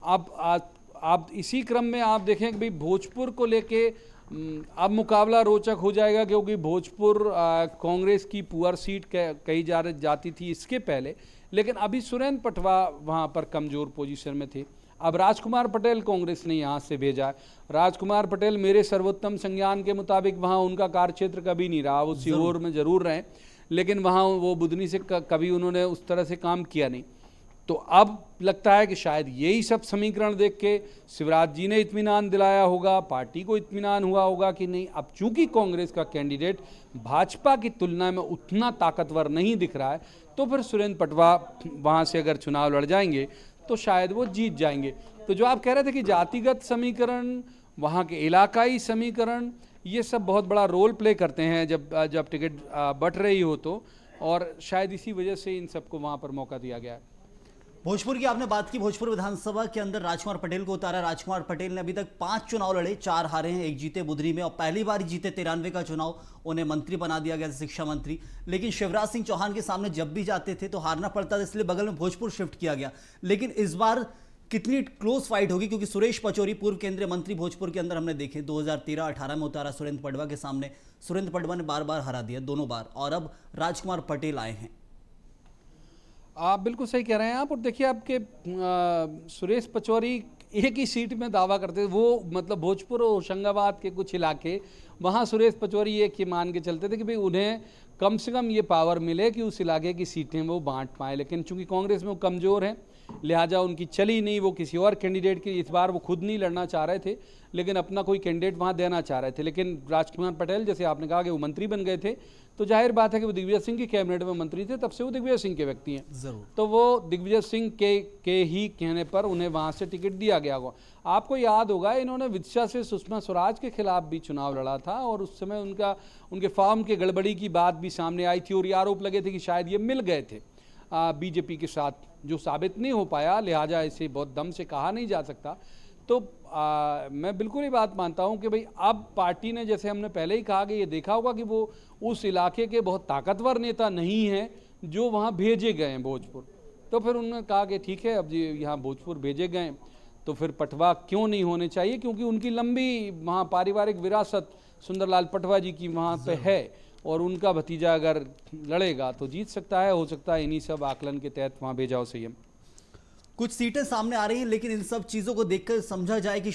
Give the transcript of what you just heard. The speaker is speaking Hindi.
आप इसी क्रम में आप देखें कि भाई भोजपुर को लेके अब मुकाबला रोचक हो जाएगा, क्योंकि भोजपुर कांग्रेस की पुअर सीट कही जाती थी इसके पहले, लेकिन अभी सुरेंद्र पटवा वहाँ पर कमज़ोर पोजीशन में थे। अब राजकुमार पटेल कांग्रेस ने यहाँ से भेजा है। राजकुमार पटेल मेरे सर्वोत्तम संज्ञान के मुताबिक वहाँ उनका कार्यक्षेत्र कभी नहीं रहा, वो सीहोर में ज़रूर रहे, लेकिन वहाँ वो बुधनी से कभी उन्होंने उस तरह से काम किया नहीं। तो अब लगता है कि शायद यही सब समीकरण देख के शिवराज जी ने इत्मीनान दिलाया होगा, पार्टी को इत्मीनान हुआ होगा कि नहीं, अब चूंकि कांग्रेस का कैंडिडेट भाजपा की तुलना में उतना ताकतवर नहीं दिख रहा है, तो फिर सुरेंद्र पटवा वहाँ से अगर चुनाव लड़ जाएंगे तो शायद वो जीत जाएंगे। तो जो आप कह रहे थे कि जातिगत समीकरण, वहाँ के इलाकाई समीकरण, ये सब बहुत बड़ा रोल प्ले करते हैं जब टिकट बट रही हो तो, और शायद इसी वजह से इन सबको वहाँ पर मौका दिया गया है। भोजपुर की आपने बात की, भोजपुर विधानसभा के अंदर राजकुमार पटेल को उतारा। राजकुमार पटेल ने अभी तक 5 चुनाव लड़े, 4 हारे हैं, 1 जीते बुधरी में, और पहली बार जीते 93 का चुनाव, उन्हें मंत्री बना दिया गया, शिक्षा मंत्री। लेकिन शिवराज सिंह चौहान के सामने जब भी जाते थे तो हारना पड़ता था, इसलिए बगल में भोजपुर शिफ्ट किया गया। लेकिन इस बार कितनी क्लोज फाइट होगी, क्योंकि सुरेश पचौरी पूर्व केंद्रीय मंत्री भोजपुर के अंदर हमने देखे 2013-18 में उतारा सुरेंद्र पटवा के सामने, सुरेंद्र पटवा ने बार बार हरा दिया, दोनों बार, और अब राजकुमार पटेल आए हैं। आप बिल्कुल सही कह रहे हैं आप। और देखिए आपके सुरेश पचौरी एक ही सीट में दावा करते थे, वो मतलब भोजपुर और होशंगाबाद के कुछ इलाके, वहाँ सुरेश पचौरी एक ही मान के चलते थे कि भाई उन्हें कम से कम ये पावर मिले कि उस इलाके की सीटें वो बांट पाए। लेकिन चूंकि कांग्रेस में वो कमज़ोर हैं, लिहाजा उनकी चली नहीं, वो किसी और कैंडिडेट की, इस बार वो खुद नहीं लड़ना चाह रहे थे, लेकिन अपना कोई कैंडिडेट वहाँ देना चाह रहे थे। लेकिन राजकुमार पटेल, जैसे आपने कहा कि वो मंत्री बन गए थे, तो जाहिर बात है कि वो दिग्विजय सिंह की कैबिनेट में मंत्री थे, तब से वो दिग्विजय सिंह के व्यक्ति हैं, जरूर, तो वो दिग्विजय सिंह के ही कहने पर उन्हें वहाँ से टिकट दिया गया होगा। आपको याद होगा इन्होंने विदिशा से सुषमा स्वराज के खिलाफ भी चुनाव लड़ा था, और उस समय उनके फॉर्म के गड़बड़ी की बात भी सामने आई थी, और ये आरोप लगे थे कि शायद ये मिल गए थे बीजेपी के साथ, जो साबित नहीं हो पाया, लिहाजा इसे बहुत दम से कहा नहीं जा सकता। तो मैं बिल्कुल ही बात मानता हूं कि भाई अब पार्टी ने, जैसे हमने पहले ही कहा कि ये देखा होगा कि वो उस इलाके के बहुत ताकतवर नेता नहीं हैं जो वहाँ भेजे गए हैं भोजपुर, तो फिर उन्होंने कहा कि ठीक है, अब यहाँ भोजपुर भेजे गए तो फिर पटवा क्यों नहीं होने चाहिए, क्योंकि उनकी लंबी वहाँ पारिवारिक विरासत सुंदरलाल पटवा जी की वहाँ पे है, और उनका भतीजा अगर लड़ेगा तो जीत सकता है, हो सकता है इन्हीं सब आकलन के तहत वहाँ भेजा हो सीएम। कुछ सीटें सामने आ रही हैं, लेकिन इन सब चीजों को देखकर समझा जाए कि